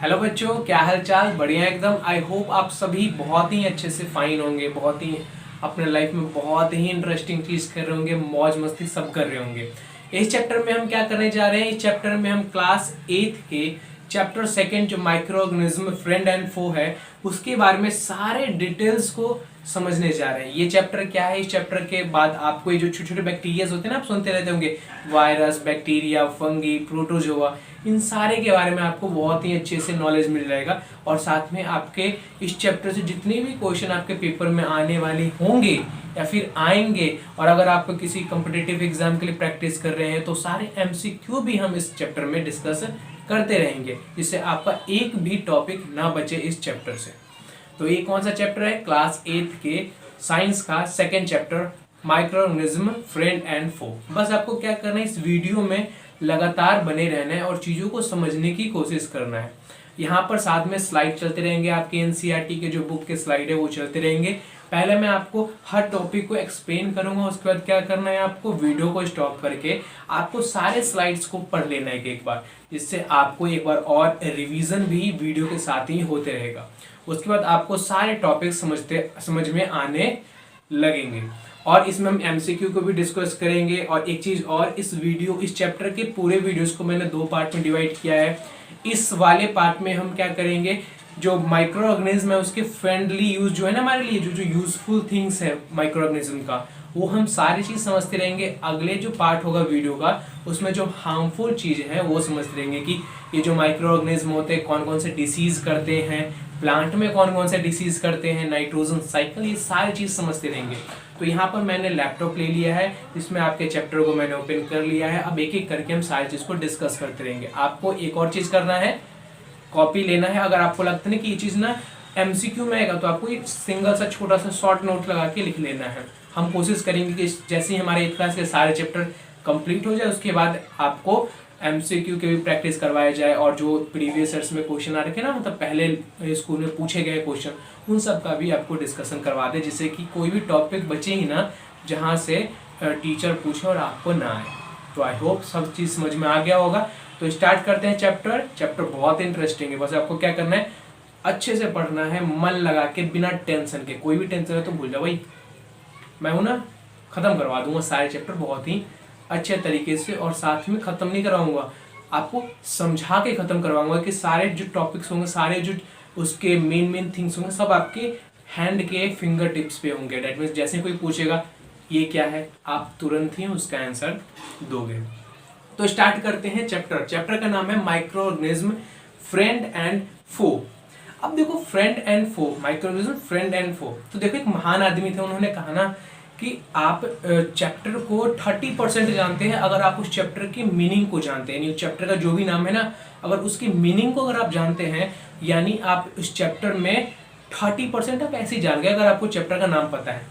Hello बच्चों, क्या हाल चाल। बढ़िया एकदम। आई होप आप सभी बहुत ही अच्छे से फाइन होंगे, बहुत ही अपने लाइफ में बहुत ही इंटरेस्टिंग चीज़ कर रहे होंगे, मौज मस्ती सब कर रहे होंगे। इस चैप्टर में हम क्या करने जा रहे हैं, इस चैप्टर में हम क्लास 8 के चैप्टर सेकंड जो माइक्रो ऑर्गेनिज्म फ्रेंड एंड फो है उसके बारे में सारे डिटेल्स को समझने जा रहे हैं। ये चैप्टर क्या है, इस चैप्टर के बाद आपको ये जो छोटे छोटे बैक्टीरियाज होते हैं ना, आप सुनते रहते होंगे, वायरस, बैक्टीरिया, फंगी, प्रोटोजोआ, इन सारे के बारे में आपको बहुत ही अच्छे से नॉलेज मिल जाएगा। और साथ में आपके इस चैप्टर से जितने भी क्वेश्चन आपके पेपर में आने वाले होंगे या फिर आएंगे, और अगर आप किसी कॉम्पिटिटिव एग्जाम के लिए प्रैक्टिस कर रहे हैं तो सारे एमसीक्यू भी हम इस चैप्टर में डिस्कस करते रहेंगे, जिससे आपका एक भी टॉपिक ना बचे इस चैप्टर से। तो ये कौन सा चैप्टर है, क्लास 8 के साइंस का second chapter microorganism friend and foe. बस आपको क्या करना है, इस वीडियो में लगातार बने रहना है और चीज़ों को समझने की कोशिश करना है। यहाँ पर साथ में स्लाइड चलते रहेंगे, आपके एनसीईआरटी के जो बुक के स्लाइड है वो चलते रहेंगे। पहले मैं आपको हर टॉपिक को एक्सप्लेन करूंगा, उसके बाद क्या करना है, आपको वीडियो को स्टॉप करके आपको सारे स्लाइड्स को पढ़ लेना है एक बार, जिससे आपको एक बार और रिवीजन भी वीडियो के साथ ही होते रहेगा। उसके बाद आपको सारे टॉपिक समझ में आने लगेंगे। और इसमें हम एमसीक्यू को भी डिस्कस करेंगे। और एक चीज और, इस चैप्टर के पूरे वीडियोस को मैंने 2 पार्ट में डिवाइड किया है। इस वाले पार्ट में हम क्या करेंगे, जो माइक्रो ऑर्गेनिज्म है उसके फ्रेंडली यूज जो है ना हमारे लिए, जो यूजफुल थिंग्स है माइक्रो ऑर्गेनिज्म का, वो हम सारी चीज समझते रहेंगे। अगले जो पार्ट होगा वीडियो का, उसमें जो हार्मफुल चीजें हैं वो समझते रहेंगे कि ये जो माइक्रो ऑर्गेनिज्म होते हैं कौन कौन से डिसीज करते हैं, प्लांट में कौन कौन से डिसीज करते हैं, नाइट्रोजन साइकिल, ये सारी चीज समझते रहेंगे। तो यहाँ पर मैंने लैपटॉप ले लिया है, इसमें आपके चैप्टर को मैंने ओपन कर लिया है। अब एक एक करके हम सारी चीज को डिस्कस करते रहेंगे। आपको एक और चीज करना है, कॉपी लेना है। अगर आपको लगता है कि ये चीज ना एमसीक्यू में आएगा तो आपको एक सिंगल सा छोटा सा शॉर्ट नोट लगा के लिख लेना है। हम कोशिश करेंगे कि जैसे ही हमारे 8 क्लास के सारे चैप्टर कंप्लीट हो जाए उसके बाद आपको एमसीक्यू के भी प्रैक्टिस करवाया जाए, और जो प्रीवियस ईयर्स में क्वेश्चन आ रखे ना, मतलब पहले स्कूल में पूछे गए क्वेश्चन, उन सब का भी आपको डिस्कशन करवा दे, जिससे कि कोई भी टॉपिक बचे ही ना जहाँ से टीचर पूछे और आपको ना आए। तो आई होप सब चीज़ समझ में आ गया होगा। तो स्टार्ट करते हैं चैप्टर बहुत इंटरेस्टिंग है। बस आपको क्या करना है, अच्छे से पढ़ना है, मन लगा के, बिना टेंशन के। कोई भी टेंशन है तो भूल जाओ भाई, मैं हूं ना, खत्म करवा दूंगा सारे चैप्टर बहुत ही अच्छे तरीके से। और साथ में खत्म नहीं करवाऊंगा, आपको समझा के खत्म करवाऊंगा कि सारे जो टॉपिक्स होंगे, सारे जो उसके मेन थिंग्स होंगे, सब आपके हैंड के फिंगर टिप्स पे होंगे। डेट मीन्स जैसे कोई पूछेगा ये क्या है, आप तुरंत ही उसका आंसर दोगे। तो स्टार्ट करते हैं चैप्टर का नाम है microorganism friend and foe. अब देखो, friend and foe, microorganism friend and foe. तो देखो, एक महान आदमी थे, उन्होंने कहा ना कि आप चैप्टर को 30% जानते हैं अगर आप उस चैप्टर की मीनिंग को जानते हैं। यानी चैप्टर का जो भी नाम है ना, अगर उसकी मीनिंग को अगर आप जानते हैं, यानी आप उस चैप्टर में 30% आप ऐसे ही जान गए अगर आपको चैप्टर का नाम पता है।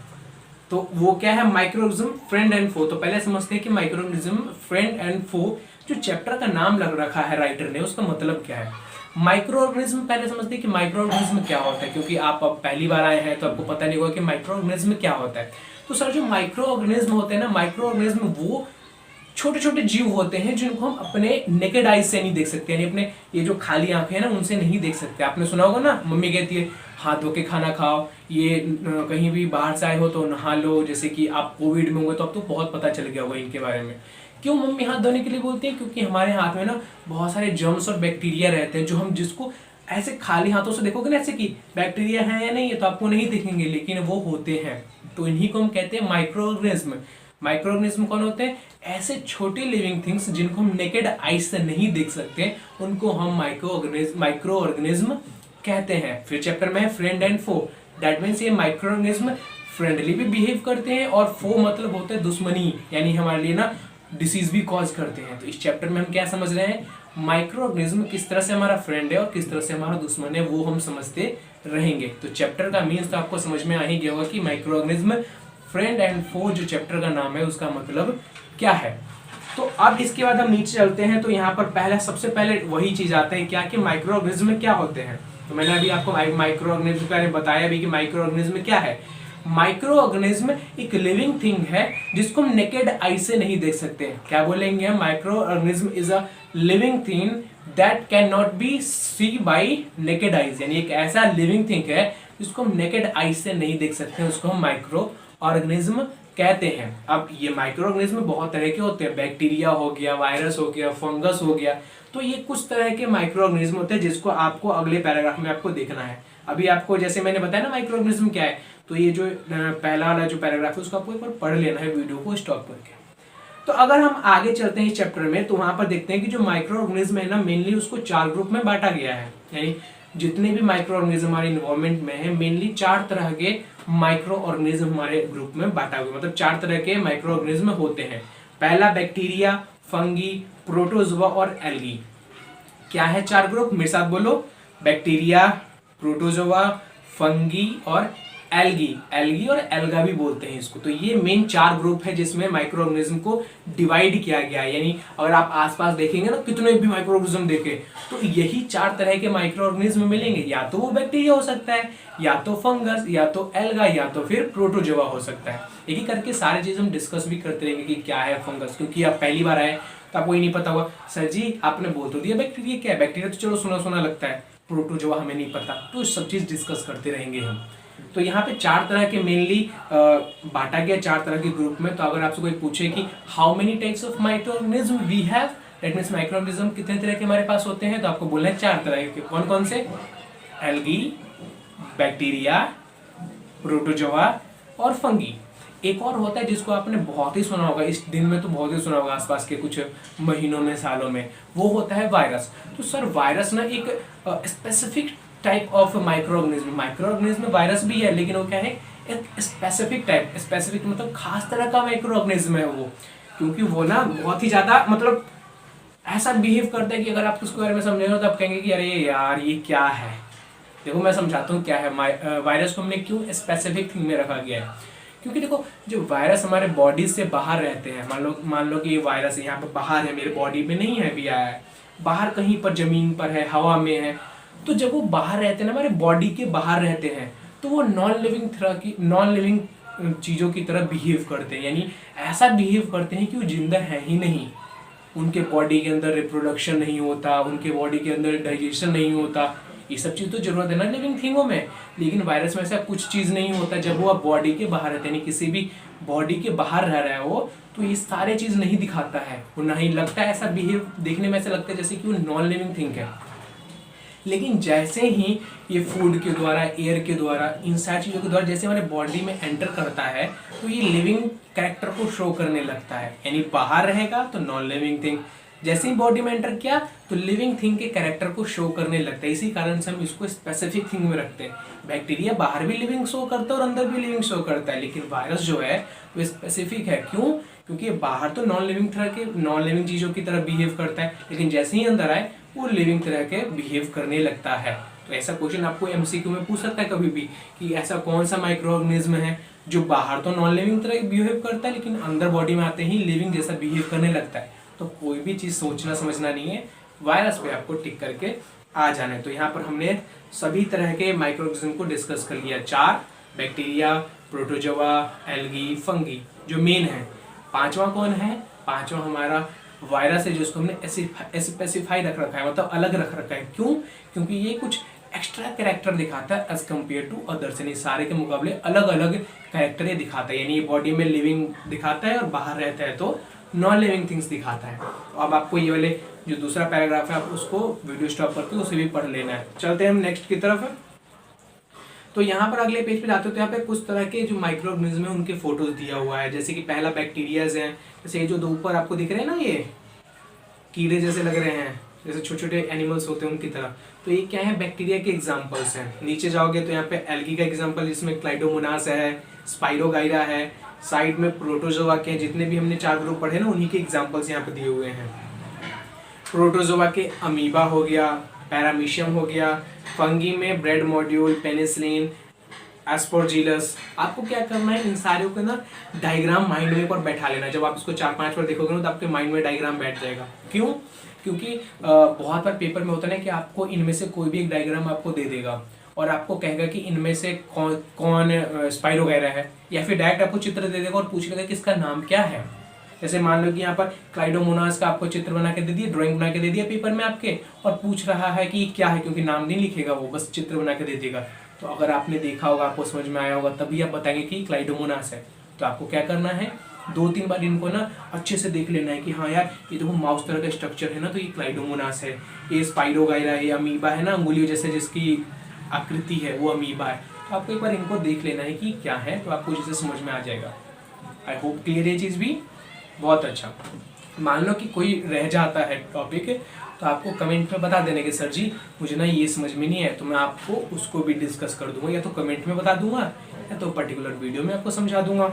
तो वो क्या है, microorganism friend and foe. तो पहले समझते हैं कि माइक्रो ऑर्गेनिज्म फ्रेंड एंड फो, जो चैप्टर का नाम लग रखा है राइटर ने, उसका मतलब क्या है। माइक्रो ऑर्गेनिज्म पहले समझते हैं कि माइक्रो ऑर्गेनिज्म क्या होता है, क्योंकि आप अब पहली बार आए हैं तो आपको पता नहीं होगा कि माइक्रो ऑर्गेनिज्म क्या होता है। तो सर, जो माइक्रो ऑर्गेनिज्म होते हैं ना, माइक्रो ऑर्गेनिज्म वो छोटे छोटे जीव होते हैं जिनको हम अपने नेकेड आइज से नहीं देख सकते, यानी अपने ये जो खाली आंखें हैं ना उनसे नहीं देख सकते। आपने सुना होगा ना, मम्मी कहती है हाथ धो के खाना खाओ, ये कहीं भी बाहर से आए हो तो नहा लो, जैसे कि आप कोविड में होंगे तो अब तो बहुत पता चल गया होगा इनके बारे में। क्यों मम्मी हाथ धोने के लिए बोलती है, क्योंकि हमारे हाथ में ना बहुत सारे जर्म्स और बैक्टीरिया रहते हैं, जो हम जिसको ऐसे खाली हाथों से देखोगे ना, ऐसे कि बैक्टीरिया है या नहीं है तो आपको नहीं दिखेंगे, लेकिन वो होते हैं। तो इन्हीं को हम कहते हैं माइक्रो ऑर्गेनिज्म। माइक्रो ऑर्गेनिज्म कौन होते हैं, ऐसे छोटे लिविंग थिंग्स जिनको हम नेकेड आइज से नहीं देख सकते, उनको हम माइक्रो ऑर्गेनिज्म कहते हैं। फिर चैप्टर में है friend and foe. That means ये माइक्रो ऑर्गेनिज्म फ्रेंडली भी बिहेव करते हैं, और फो मतलब होता है दुश्मनी, यानी हमारे लिए ना डिसीज भी कॉज करते हैं। तो इस चैप्टर में हम क्या समझ रहे हैं, माइक्रो ऑर्गेनिज्म किस तरह से हमारा फ्रेंड है और किस तरह से हमारा दुश्मन है, वो हम समझते रहेंगे। तो चैप्टर का मीन्स तो आपको समझ में आ ही गया होगा कि माइक्रो ऑर्गेनिज्म फ्रेंड एंड फो जो चैप्टर का नाम है उसका मतलब क्या है। तो अब इसके बाद हम नीचे चलते हैं। तो यहाँ पर सबसे पहले वही चीज आते हैं क्या, कि माइक्रो ऑर्गेनिज्म क्या होते हैं। तो मैंने अभी आपको माइक्रो ऑर्गेनिज्म के बारे में बताया भी कि माइक्रो ऑर्गेनिज्म क्या है। माइक्रो ऑर्गेनिज्म एक लिविंग थिंग है जिसको हम नेकेड आई से नहीं देख सकते। क्या बोलेंगे हम, microorganism is a living thing that can not be see by naked eyes, यानी एक ऐसा लिविंग थिंग है जिसको हम नेकेड आइज से नहीं देख सकते हैं, उसको हम माइक्रो ऑर्गेनिज्म कहते हैं। अब ये माइक्रो ऑर्गेनिज्म बहुत तरह के होते हैं, बैक्टीरिया हो गया, वायरस हो गया, फंगस हो गया, तो ये कुछ तरह के माइक्रो ऑर्गेनिज्म होते हैं जिसको आपको अगले पैराग्राफ में आपको देखना है। अभी आपको जैसे मैंने बताया ना माइक्रो ऑर्गेनिज्म क्या है, तो ये जो पहला वाला जो पैराग्राफ है उसको आपको एक बार पढ़ लेना है वीडियो को स्टॉप करके। तो अगर हम आगे चलते हैं इस चैप्टर में, तो वहां पर देखते हैं कि जो माइक्रो ऑर्गेनिज्म है ना, मेनली उसको 4 ग्रुप में बांटा गया है। यानी जितने भी माइक्रो ऑर्गेनिज्म हमारे इन्वायरमेंट में है, मेनली 4 तरह के माइक्रो ऑर्गेनिज्म हमारे ग्रुप में बांटा हुआ, मतलब 4 तरह के माइक्रो ऑर्गेनिज्म होते हैं। पहला बैक्टीरिया, फंगी, प्रोटोजोआ और एल्गी। क्या है 4 ग्रुप, मेरे साथ बोलो, बैक्टीरिया, प्रोटोजोआ, फंगी और एल्गी। एल्गी और एल्गा भी बोलते हैं इसको। तो ये मेन 4 ग्रुप है जिसमें माइक्रो ऑर्गेनिज्म को डिवाइड किया गया है। यानी अगर आप आसपास देखेंगे ना, कितने भी माइक्रो ऑर्गेनिज्म देखें, तो यही 4 तरह के माइक्रो ऑर्गेनिज्म मिलेंगे। या तो वो बैक्टीरिया हो सकता है, या तो फंगस, या तो एल्गा, या तो फिर प्रोटोजोआ हो सकता है। एक ही करके सारे चीज हम डिस्कस भी करते रहेंगे कि क्या है फंगस, क्योंकि आप पहली बार आए तो आपको ये नहीं पता होगा, सर जी आपने बोल तो दिया बैक्टीरिया क्या है, बैक्टीरिया तो चलो सुना सुना लगता है, प्रोटोजोआ हमें नहीं पता। तो सब चीज डिस्कस करते रहेंगे हम। तो यहाँ पे 4 तरह के मेनली बांटा गया 4 तरह के ग्रुप में। तो अगर आपसे कोई पूछे कि how many types of microorganism we have, that means microorganism कितने तरह के हमारे पास होते हैं, तो आपको बोलना है 4 तरह के। कौन कौन से, एल्गी, बैक्टीरिया, प्रोटोजोआ और फंगी। एक और होता है जिसको आपने बहुत ही सुना होगा, इस दिन में तो बहुत ही सुना होगा, आसपास के कुछ महीनों में, सालों में, वो होता है वायरस। तो सर वायरस ना एक specific type of micro organism में वायरस भी है, लेकिन वो क्या है, एक स्पेसिफिक टाइप, स्पेसिफिक मतलब खास तरह का माइक्रो ऑर्गेनिज्म है वो, क्योंकि वो ना बहुत ही ज्यादा मतलब ऐसा बिहेव करता है कि अगर आप उसके बारे में समझेंगे तो आप कहेंगे कि अरे यार ये क्या है। देखो मैं समझाता हूँ क्या है। वायरस को हमने क्यों स्पेसिफिक थिंग में रखा गया है, क्योंकि देखो जो वायरस हमारे बॉडी से बाहर रहते हैं, मान लो कि ये वायरस यहाँ पर बाहर है, मेरे बॉडी में नहीं है, भी आया है बाहर, कहीं पर जमीन पर है, हवा में है, तो जब वो बाहर रहते हैं ना, हमारे बॉडी के बाहर रहते हैं, तो वो नॉन लिविंग चीज़ों की तरह बिहेव करते हैं। यानी ऐसा बिहेव करते हैं कि वो जिंदा है ही नहीं, उनके बॉडी के अंदर रिप्रोडक्शन नहीं होता, उनके बॉडी के अंदर डाइजेशन नहीं होता। ये सब चीज़ तो जरूरत है ना लिविंग थिंगों में, लेकिन वायरस में ऐसा कुछ चीज़ नहीं होता। जब वो बॉडी के बाहर रहते हैं, यानी किसी भी बॉडी के बाहर रह रहा है वो, तो ये सारे चीज़ नहीं दिखाता है, वो नहीं लगता है, ऐसा बिहेव देखने में ऐसा लगता है जैसे कि वो नॉन लिविंग थिंग है। लेकिन जैसे ही ये फूड के द्वारा, एयर के द्वारा, इन सारी चीज़ों के द्वारा जैसे हमारे बॉडी में एंटर करता है, तो ये लिविंग कैरेक्टर को शो करने लगता है। यानी बाहर रहेगा तो नॉन लिविंग थिंग, जैसे ही बॉडी में एंटर किया तो लिविंग थिंग के कैरेक्टर को शो करने लगता है। इसी कारण से हम इसको स्पेसिफिक थिंग में रखते हैं। बैक्टीरिया बाहर भी लिविंग शो करता है और अंदर भी लिविंग शो करता है, लेकिन वायरस जो है वो स्पेसिफिक है। क्यों? क्योंकि बाहर तो नॉन लिविंग चीज़ों की तरह बिहेव करता है, लेकिन जैसे ही अंदर आए वो लिविंग तरह के बिहेव करने लगता है। तो ऐसा क्वेश्चन आपको एमसीक्यू में पूछ सकता है कभी भी कि ऐसा कौन सा माइक्रो ऑर्गेनिज्म है जो बाहर तो नॉन लिविंग तरह बिहेव करता है, लेकिन अंदर बॉडी में आते ही लिविंग जैसा बिहेव करने लगता है। तो कोई भी चीज़ सोचना समझना नहीं है, वायरस पे आपको टिक करके आ जाना है। तो यहाँ पर हमने सभी तरह के माइक्रो ऑर्गेनिज्म को डिस्कस कर लिया, 4, बैक्टीरिया, प्रोटोजोआ, एल्गी, फंगी जो मेन है। 5वां कौन है? 5वां हमारा वायरस है, जिसको हमने स्पेसिफाई रख रखा है, मतलब अलग रख रखा है। क्यों? क्योंकि ये कुछ एक्स्ट्रा कैरेक्टर दिखाता है एज कम्पेयर टू अदर्स, यानी सारे के मुकाबले अलग अलग कैरेक्टर ये दिखाता है। यानी ये बॉडी में लिविंग दिखाता है और बाहर रहता है तो नॉन लिविंग थिंग्स दिखाता है। तो अब आपको ये वाले जो दूसरा पैराग्राफ है आप उसको वीडियो स्टॉप करके उसे भी पढ़ लेना है। चलते हैं हम नेक्स्ट की तरफ। तो यहाँ पर अगले पेज पे जाते हो तो यहाँ पे कुछ तरह के जो माइक्रो ऑर्गेनिज्म है उनके फोटोज दिया हुआ है। जैसे कि पहला बैक्टीरियाज हैं, जैसे जो ऊपर आपको दिख रहे हैं ना, ये कीड़े जैसे लग रहे हैं, जैसे छोटे छोटे एनिमल्स होते हैं उनकी तरह। तो ये क्या है? बैक्टीरिया के एग्जाम्पल्स हैं। नीचे जाओगे तो यहाँ पे एल्गी का एग्जाम्पल, जिसमें क्लाइडोमोनास है, स्पाइरोगाइरा है, साइड में प्रोटोजोआ के, जितने भी हमने 4 ग्रुप पढ़े ना उन्हीं के एग्जाम्पल्स यहाँ पे दिए हुए हैं। प्रोटोजोआ के अमीबा हो गया, पैरामीशियम हो गया, फंगी में ब्रेड मॉड्यूल, पेनिसिलिन, एस्परजिलस। आपको क्या करना है, इन सारे को ना डायग्राम माइंड में पर बैठा लेना। जब आप इसको 4-5 बार देखोगे ना तो आपके माइंड में डायग्राम बैठ जाएगा। क्यों? क्योंकि बहुत बार पेपर में होता है ना कि आपको इनमें से कोई भी एक डायग्राम आपको दे देगा और आपको कहेगा कि इनमें से कौन स्पाइरोगाइरा है, या फिर डायरेक्ट आपको चित्र दे देगा और पूछ लेगा कि इसका नाम क्या है। जैसे मान लो कि यहाँ पर क्लाइडोमोनास का आपको चित्र बना के दे दिया, ड्राइंग बना के दे दिया पेपर में आपके, और पूछ रहा है कि क्या है, क्योंकि नाम नहीं लिखेगा वो, बस चित्र बना के दे देगा। तो अगर आपने देखा होगा, आपको समझ में आया होगा, तभी आप बताएंगे कि क्लाइडोमोनास है। तो आपको क्या करना है, 2-3 बार इनको ना अच्छे से देख लेना है कि हाँ यार ये देखो माउस तरह का स्ट्रक्चर है ना, तो ये क्लाइडोमोनास है, ये स्पाइरोगाइरा है, ये अमीबा है ना, अंगुलियों जैसे जिसकी आकृति है वो अमीबा है। तो आपको एक बार इनको देख लेना है कि क्या है, तो आपको जैसे समझ में आ जाएगा। आई होप क्लियर ये चीज़ भी। बहुत अच्छा। मान लो कि कोई रह जाता है टॉपिक, तो आपको कमेंट में बता देने कि सर जी मुझे ना ये समझ में नहीं है, तो मैं आपको उसको भी डिस्कस कर दूंगा, या तो कमेंट में बता दूंगा या तो पर्टिकुलर वीडियो में आपको समझा दूंगा।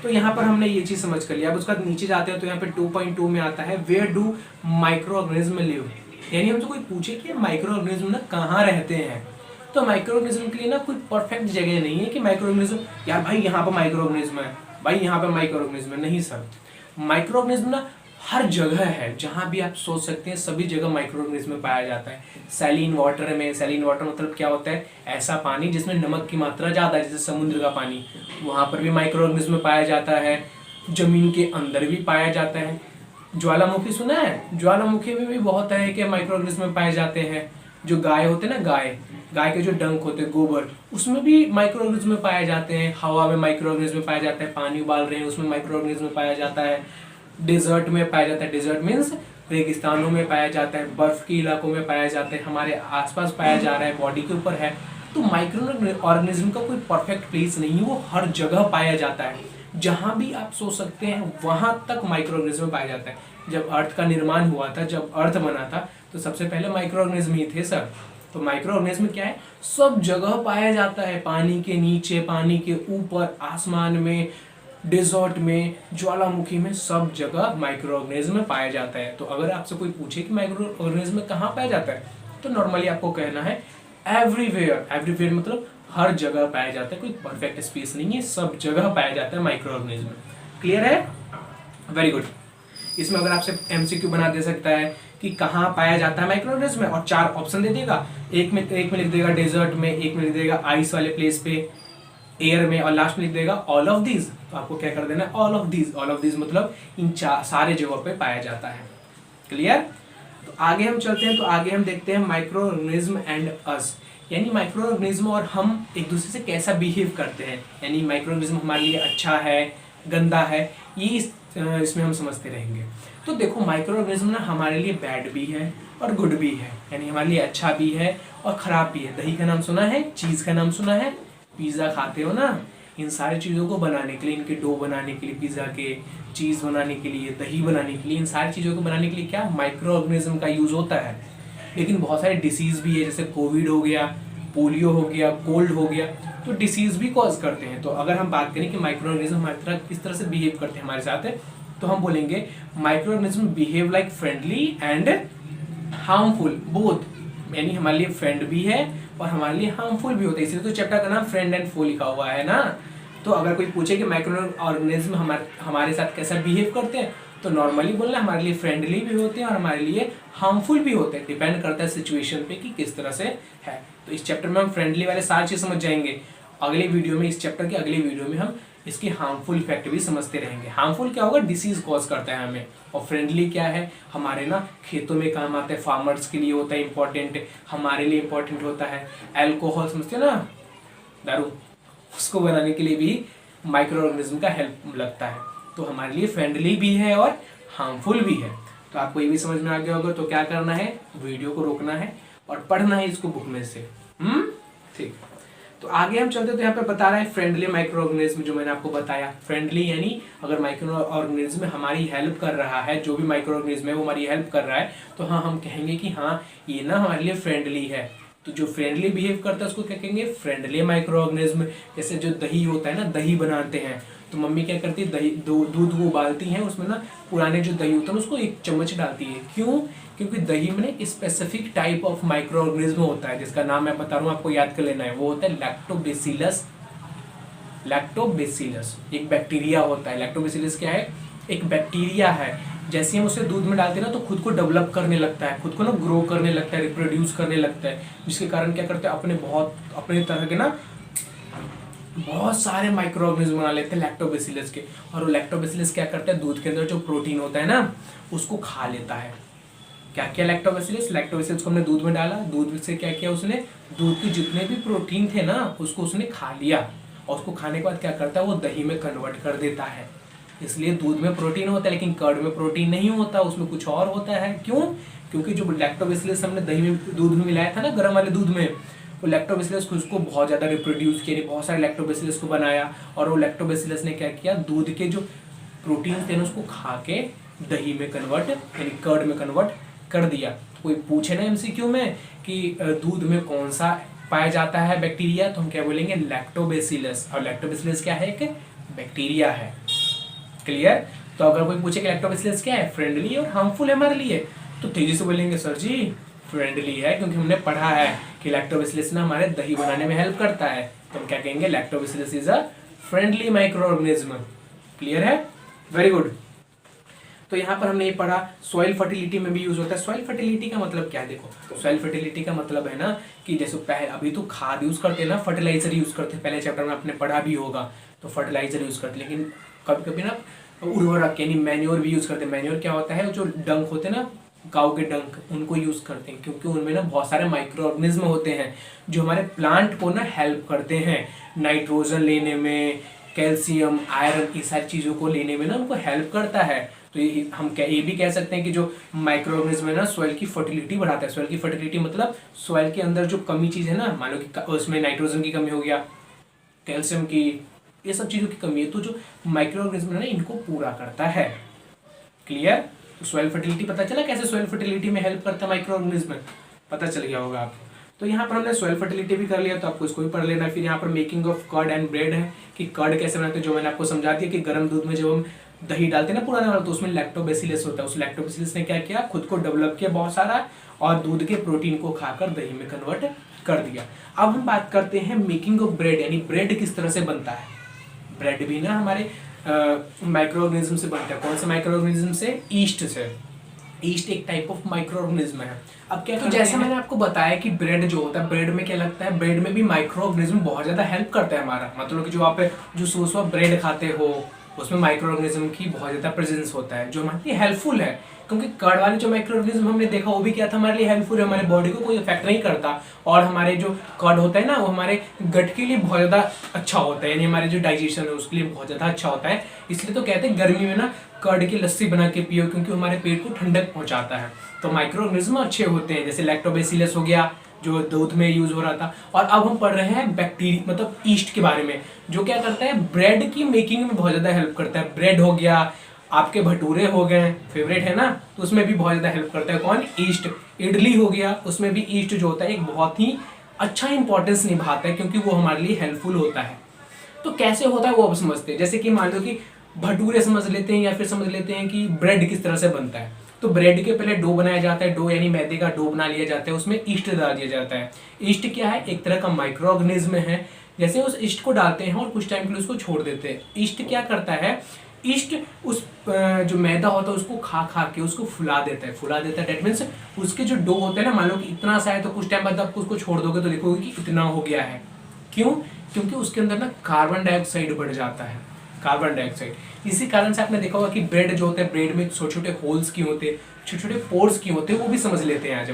तो यहाँ पर हमने ये चीज़ समझ कर लिया। अब उसका नीचे जाते हैं तो यहाँ पे 2.2 में आता है where do microorganism live, यानी हमसे कोई पूछे कि माइक्रो ऑर्गेनिज्म ना कहाँ रहते हैं, तो माइक्रो ऑर्गेनिज्म के लिए ना कोई परफेक्ट जगह नहीं है कि माइक्रो ऑर्गेनिज्म यार भाई यहाँ पर माइक्रो ऑर्गेनिज्म है, भाई यहाँ पर माइक्रो ऑर्गेनिज्म है। नहीं सर, माइक्रो ऑर्गेनिज्म ना हर जगह है, जहाँ भी आप सोच सकते हैं सभी जगह माइक्रो ऑर्गेनिज्म पाया जाता है। सैलिन वाटर में, सैलिन वाटर मतलब क्या होता है, ऐसा पानी जिसमें नमक की मात्रा ज़्यादा है, जैसे समुद्र का पानी, वहाँ पर भी माइक्रो ऑर्गेनिज्म पाया जाता है। जमीन के अंदर भी पाया जाता है। ज्वालामुखी सुना है, ज्वालामुखी में भी बहुत तरह के माइक्रो ऑर्गेनिज्म पाए जाते हैं। जो गाय होते हैं ना, गाय के जो डंक होते हैं, गोबर, उसमें भी माइक्रो ऑर्गेनिज्म पाए जाते हैं। हवा में माइक्रो ऑर्गेनिज्म पाया जाता है, पानी उबाल रहे हैं उसमें माइक्रो ऑर्गेनिज्म पाया जाता है। डेजर्ट में पाया जाता है, डेजर्ट मीन्स रेगिस्तानों में पाया जाता है, बर्फ के इलाकों में पाया जाता है, हमारे आसपास पाया जा रहा है, बॉडी के ऊपर है। तो माइक्रो ऑर्गेनिज्म का कोई परफेक्ट प्लेस नहीं है, वो हर जगह पाया जाता है। जहाँ भी आप सोच सकते हैं वहाँ तक माइक्रो ऑर्गेनिज्म पाया जाता है। जब अर्थ का निर्माण हुआ था, जब अर्थ बना था, तो सबसे पहले माइक्रो ऑर्गेनिज्म ही थे सर। तो माइक्रो ऑर्गेनिज्म क्या है, सब जगह पाया जाता है, पानी के नीचे, पानी के ऊपर, आसमान में, डेजर्ट में, ज्वालामुखी में, सब जगह माइक्रो ऑर्गेनिज्म पाया जाता है। तो अगर आपसे कोई पूछे कि माइक्रो ऑर्गेनिज्म कहाँ पाया जाता है, तो नॉर्मली आपको कहना है एवरीवेयर। एवरीवेयर मतलब हर जगह पाया जाता है, कोई परफेक्ट स्पेस नहीं है, सब जगह पाया जाता है माइक्रो ऑर्गेनिज्म। क्लियर है? Very good. इसमें अगर आपसे एमसीक्यू बना दे सकता है कि कहाँ पाया जाता है माइक्रो ऑर्गेनिज्म में, और 4 ऑप्शन दे देगा, एक में लिख देगा डेजर्ट में, एक में लिख देगा आइस वाले प्लेस पे, एयर में, और लास्ट में लिख देगा ऑल ऑफ दीज। तो आपको क्या कर देना है, all of these. All of these मतलब इन सारे जगहों पे पाया जाता है। क्लियर? तो आगे हम चलते हैं, तो आगे हम देखते हैं माइक्रो ऑर्गेनिज्म एंड अस, यानी माइक्रो ऑर्गेनिज्म और हम एक दूसरे से कैसा बिहेव करते हैं, यानी माइक्रो ऑर्गेनिज्म हमारे लिए अच्छा है, गंदा है, ये इसमें हम समझते रहेंगे। तो देखो माइक्रो ऑर्गेनिज्म ना हमारे लिए बैड भी है और गुड भी है, यानी हमारे लिए अच्छा भी है और खराब भी है। दही का नाम सुना है, चीज़ का नाम सुना है, पिज़्ज़ा खाते हो ना, इन सारी चीज़ों को बनाने के लिए, इनके डो बनाने के लिए, पिज़्ज़ा के, चीज़ बनाने के लिए, दही बनाने के लिए, इन सारी चीज़ों को बनाने के लिए क्या माइक्रो ऑर्गेनिज्म का यूज़ होता है। लेकिन बहुत सारे डिसीज़ भी है, जैसे कोविड हो गया, पोलियो हो गया, कोल्ड हो गया, तो डिसीज़ भी कॉज करते हैं। तो अगर हम बात करें कि माइक्रो ऑर्गेनिज्म हमारी तरह किस तरह से बिहेव करते हैं हमारे साथ, तो हम बोलेंगे micro organism behave like friendly and harmful both, यानी हमारे लिए फ्रेंड भी है और हमारे लिए हार्मफुल भी होता है। इसलिए तो चैप्टर का नाम फ्रेंड एंड फो लिखा हुआ है ना। तो अगर कोई पूछे कि माइक्रो ऑर्गेनिज्म हमारे साथ कैसा बिहेव करते हैं, तो नॉर्मली बोलना हमारे लिए फ्रेंडली भी होते हैं और हमारे लिए हार्मफुल भी होते हैं। डिपेंड करता है सिचुएशन पे कि किस तरह से है। तो इस चैप्टर में हम फ्रेंडली वाले सारी चीज़ समझ जाएंगे। अगले वीडियो में, इस चैप्टर के अगले वीडियो में हम इसके हार्मफुल इफेक्ट भी समझते रहेंगे। हार्मफुल क्या होगा, डिसीज कॉज करता है हमें, और फ्रेंडली क्या है, हमारे ना खेतों में काम आता है, फार्मर्स के लिए होता है इंपॉर्टेंट, हमारे लिए इंपॉर्टेंट होता है। अल्कोहल समझते हैं ना, दारू, उसको बनाने के लिए भी माइक्रो ऑर्गेनिज्म का हेल्प लगता है। तो हमारे लिए फ्रेंडली भी है और हार्मफुल भी है। तो आपको ये भी समझ में आ गया होगा। तो क्या करना है, वीडियो को रोकना है और पढ़ना है इसको बुक में से। ठीक। तो आगे हम चलते, तो यहाँ पे बता रहा है फ्रेंडली माइक्रो ऑर्गेनिज्म, जो मैंने आपको बताया। फ्रेंडली यानी अगर माइक्रो ऑर्गेनिज्म हमारी हेल्प कर रहा है, जो भी माइक्रो ऑर्गेनिज्म है वो हमारी हेल्प कर रहा है, तो हाँ हम कहेंगे कि हाँ ये ना हमारे लिए फ्रेंडली है। तो जो फ्रेंडली बिहेव करता है उसको क्या कहेंगे, फ्रेंडली माइक्रो ऑर्गेनिज्म। जैसे जो दही होता है ना, दही बनाते हैं तो मम्मी क्या करती है, दही दूध को उबालती हैं, उसमें ना पुराने जो दही होता है उसको 1 चम्मच डालती है। क्यों? क्योंकि दही में एक specific type of micro organism होता है, जिसका नाम मैं बता रहा हूँ, आपको याद कर लेना है। वो होता है लैक्टोबैसिलस। लैक्टोबैसिलस एक बैक्टीरिया होता है। लैक्टोबैसिलस क्या है, एक बैक्टीरिया है। जैसे हम उसे दूध में डालते हैं ना, तो खुद को डेवलप करने लगता है, खुद को ना ग्रो करने लगता है, रिप्रोड्यूस करने लगता है, जिसके कारण क्या करते हैं, अपने तरह के ना बहुत सारे माइक्रो ऑर्गेनिज्म बना लेते हैं लैक्टोबैसिलस के। और वो लैक्टोबैसिलस क्या करता है, दूध के अंदर जो प्रोटीन होता है ना उसको खा लेता है। क्या किया लैक्टोबैसिलस को हमने दूध में डाला, दूध से क्या किया उसने, दूध के जितने भी प्रोटीन थे ना उसको उसने खा लिया, और उसको खाने के बाद क्या करता है वो दही में कन्वर्ट कर देता है। इसलिए दूध में प्रोटीन होता है लेकिन कर्ड में प्रोटीन नहीं होता, उसमें कुछ और होता है। क्यों? क्योंकि जो लैक्टोबैसिलस हमने दही में दूध में मिलाया था ना गर्म वाले दूध में, वो लैक्टोबैसिलस को उसको बहुत ज़्यादा रिप्रोड्यूस किया, बहुत सारे लैक्टोबैसिलस को बनाया, और वो लैक्टोबैसिलस ने क्या किया, दूध के जो प्रोटीन थे ना उसको खा के दही में कन्वर्ट यानी कर्ड में कन्वर्ट कर दिया। तो कोई पूछे ना एमसीक्यू में कि दूध में कौन सा पाया जाता है बैक्टीरिया, तो हम क्या बोलेंगे, लैक्टोबैसिलस। और लैक्टोबैसिलस क्या है, एक बैक्टीरिया है। क्लियर? तो अगर कोई पूछे कि लैक्टोबैसिलस क्या है, फ्रेंडली और हार्मफुल है हमारे लिए, तो तेजी से बोलेंगे सर जी फ्रेंडली है, क्योंकि हमने पढ़ा है कि लैक्टोबैसिलस ना हमारे दही बनाने में हेल्प करता है। तो हम क्या कहेंगे, lactobacillus is a friendly microorganism. Clear है? Very good. तो यहाँ पर हमने ये पढ़ा सॉइल फर्टिलिटी में भी यूज होता है। सॉइल फर्टिलिटी का मतलब क्या है, देखो सॉइल फर्टिलिटी का मतलब है ना कि जैसे पहले अभी तो खाद यूज करते हैं ना, फर्टिलाइजर यूज करते हैं, पहले चैप्टर में आपने पढ़ा भी होगा, तो फर्टिलाइजर यूज करते हैं। लेकिन कभी कभी ना उर्वरक यानी मैन्योर भी यूज करते हैं। मैन्योर क्या होता है, जो डंक होते हैं ना गाँव के डंक, उनको यूज करते हैं, क्योंकि उनमें ना बहुत सारे माइक्रो ऑर्गेनिज्म होते हैं जो हमारे प्लांट को ना हेल्प करते हैं नाइट्रोजन लेने में, कैल्शियम, आयरन, ये सारी चीज़ों को लेने में ना उनको हेल्प करता है। तो हम ये भी कह सकते हैं कि जो माइक्रो ऑर्गेनिज्म है ना सॉइल की फर्टिलिटी बढ़ाता है। सॉइल की फर्टिलिटी मतलब सॉइल के अंदर जो कमी चीज़ है ना, मान लो कि उसमें नाइट्रोजन की कमी हो गया, कैल्शियम की, ये सब चीज़ों की कमी है, तो जो माइक्रो ऑर्गेनिज्म है ना इनको पूरा करता है। क्लियर? तो सॉइल फर्टिलिटी पता चला कैसे सॉइल फर्टिलिटी में हेल्प करता है माइक्रो ऑर्गेनिज्म, पता चल गया होगा आपको। तो यहाँ पर हमने सॉइल फर्टिलिटी भी कर लिया, तो आपको इसको भी पढ़ लेना। फिर यहाँ पर making of curd and bread है कि कर्ड कैसे बनाते हैं, जो मैंने आपको समझा दिया कि गर्म दूध में जब हम दही डालते हैं ना पुराना वाला, तो उसमें लैक्टोबैसिलस होता है। उस लैक्टोबैसिलस ने क्या किया, खुद को डेवलप किया बहुत सारा, और दूध के प्रोटीन को खाकर दही में कन्वर्ट कर दिया। अब हम बात करते हैं मेकिंग ऑफ ब्रेड, यानी ब्रेड किस तरह से बनता है। ब्रेड भी ना हमारे माइक्रो ऑर्गेनिज्म से बनता है। कौन से माइक्रो ऑर्गेनिज्म से? ईस्ट से। ईस्ट एक टाइप ऑफ माइक्रो ऑर्गेनिज्म है। अब क्या, तो जैसा मैंने आपको बताया कि ब्रेड जो होता है, ब्रेड में क्या लगता है, ब्रेड में भी माइक्रो ऑर्गेनिज्म बहुत ज्यादा हेल्प करता है हमारा। मतलब कि जो आप जो सुबह ब्रेड खाते हो उसमें माइक्रो ऑर्गेनिज्म की बहुत ज्यादा प्रेजेंस होता है, जो हमारे लिए हेल्पफुल है। क्योंकि कर्ड वाले जो माइक्रो ऑर्गेनिज्म हमने देखा वो भी क्या था, हमारे लिए हेल्पफुल है, हमारे बॉडी को कोई इफेक्ट नहीं करता। और हमारे जो कर्ड होता है ना वो हमारे गट के लिए बहुत ज्यादा अच्छा होता है, यानी हमारे जो डाइजेशन है उसके लिए बहुत ज्यादा अच्छा होता है। इसलिए तो कहते हैं गर्मी में ना कर्ड की लस्सी बना के पियो, क्योंकि हमारे पेट को ठंडक पहुंचाता है। तो माइक्रो ऑर्गेनिज्म अच्छे होते हैं, जैसे लैक्टोबैसिलस हो गया जो दूध में यूज हो रहा था। और अब हम पढ़ रहे हैं बैक्टीरिया मतलब ईस्ट के बारे में, जो क्या करता है, ब्रेड की मेकिंग में बहुत ज्यादा हेल्प करता है। ब्रेड हो गया, आपके भटूरे हो गए, फेवरेट है ना, तो उसमें भी बहुत ज्यादा हेल्प करता है कौन, ईस्ट। इडली हो गया, उसमें भी ईस्ट जो होता है एक बहुत ही अच्छा इंपॉर्टेंस निभाता है, क्योंकि वो हमारे लिए हेल्पफुल होता है। तो कैसे होता है वो अब समझते हैं। जैसे कि मान लो कि भटूरे समझ लेते हैं, या फिर समझ लेते हैं कि ब्रेड किस तरह से बनता है। तो ब्रेड के पहले डो बनाया जाता है, डो यानी मैदे का डो बना लिया जाता है, उसमें ईस्ट डाल दिया जाता है। ईस्ट क्या है, एक तरह का माइक्रो ऑर्गेनिज्म है। जैसे उस ईस्ट को डालते हैं और कुछ टाइम के लिए उसको छोड़ देते हैं। ईस्ट क्या करता है, ईस्ट उस जो मैदा होता है उसको खा खा के उसको फुला देता है। डेट मीन्स उसके जो डो होते हैं ना, मान लो कि इतना सा है, तो कुछ टाइम बाद आपको उसको छोड़ दोगे तो देखोगे कि इतना हो गया है। क्यों? क्योंकि उसके अंदर ना कार्बन डाइऑक्साइड बढ़ जाता है, कार्बन डाइऑक्साइड। इसी कारण से आपने देखा होगा कि ब्रेड जो होता है, ब्रेड में छोटे छोटे होल्स क्यों होते हैं, छोटे छोटे पोर्स क्यों होते हैं, वो भी समझ लेते हैं। आज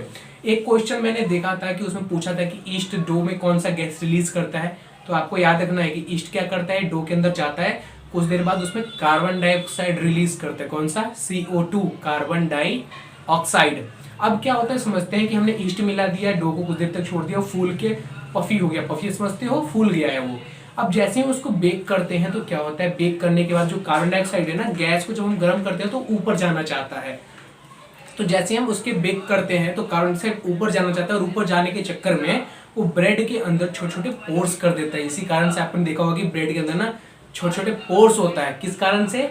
एक क्वेश्चन मैंने देखा था कि उसमें पूछा था कि ईस्ट डो में कौन सा गैस रिलीज करता है। तो आपको याद रखना है कि ईस्ट क्या करता है, डो के अंदर जाता है, कुछ देर बाद उसमें कार्बन डाइऑक्साइड रिलीज करता है। कौन सा? CO2, carbon dioxide. अब क्या होता है, समझते हैं कि हमने ईस्ट मिला दिया, डो को कुछ देर तक छोड़ दिया, फूल के पफी हो गया, पफी समझते हो, फूल गया है वो। अब जैसे ही उसको बेक करते हैं तो क्या होता है, बेक करने के बाद जो कार्बन डाइऑक्साइड है ना, गैस को जब हम गर्म करते हैं तो ऊपर जाना चाहता है। तो जैसे हम उसके बेक करते हैं तो कार्बन डाइऑक्साइड ऊपर जाना चाहता है, और ऊपर जाने के चक्कर में वो ब्रेड के अंदर छोटे छोटे पोर्स कर देता है। इसी कारण से आपने देखा होगा कि ब्रेड के अंदर ना छोटे छोटे पोर्स होता है। किस कारण से?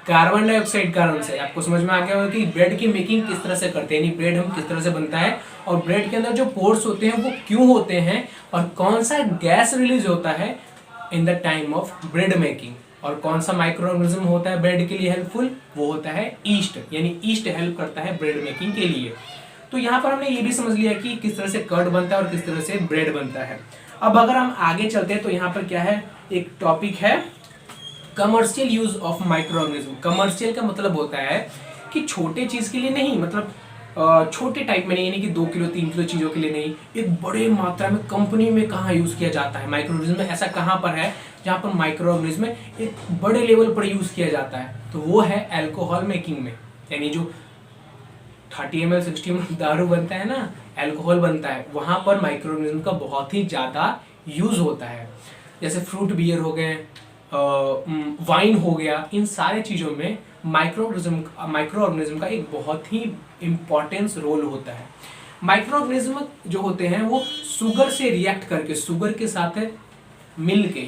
कार्बन डाइऑक्साइड कारण से। आपको समझ में आ गया होगा कि ब्रेड की मेकिंग किस तरह से करते हैं, यानी ब्रेड हम किस तरह से बनता है, और ब्रेड के अंदर जो पोर्स होते हैं वो क्यों होते हैं, और कौन सा गैस रिलीज होता है in the time of bread making, और कौन सा माइक्रो ऑर्गेनिज्म होता है ब्रेड के लिए हेल्पफुल, वो होता है ईस्ट। यानी ईस्ट हेल्प करता है ब्रेड मेकिंग के लिए। तो यहाँ पर हमने ये भी समझ लिया कि किस तरह से कर्ड बनता है और किस तरह से ब्रेड बनता है। अब अगर हम आगे चलते हैं तो यहाँ पर क्या है, एक टॉपिक है commercial use of micro organism. Commercial का मतलब होता है कि छोटे चीज के लिए नहीं, मतलब छोटे टाइप में नहीं, यानी कि 2 किलो 3 किलो चीजों के लिए नहीं, एक बड़े मात्रा में कंपनी में कहाँ यूज किया जाता है माइक्रो ऑर्गेनिज्म में, ऐसा कहाँ पर है जहाँ पर माइक्रो ऑर्गेनिज्म एक बड़े लेवल पर यूज किया जाता है, तो वो है अल्कोहल मेकिंग में। यानी जो 30 ml 60 ml दारू बनता है ना, अल्कोहल बनता है, वहां पर माइक्रो ऑर्गेनिज्म का बहुत ही ज्यादा यूज होता है। जैसे फ्रूट बियर हो गए, वाइन हो गया, इन सारे चीजों में माइक्रो ऑर्गेनिज्म का एक बहुत ही इंपॉर्टेंस रोल होता है। माइक्रो ऑर्गेनिज्म जो होते हैं वो शुगर से रिएक्ट करके, शुगर के साथ मिल के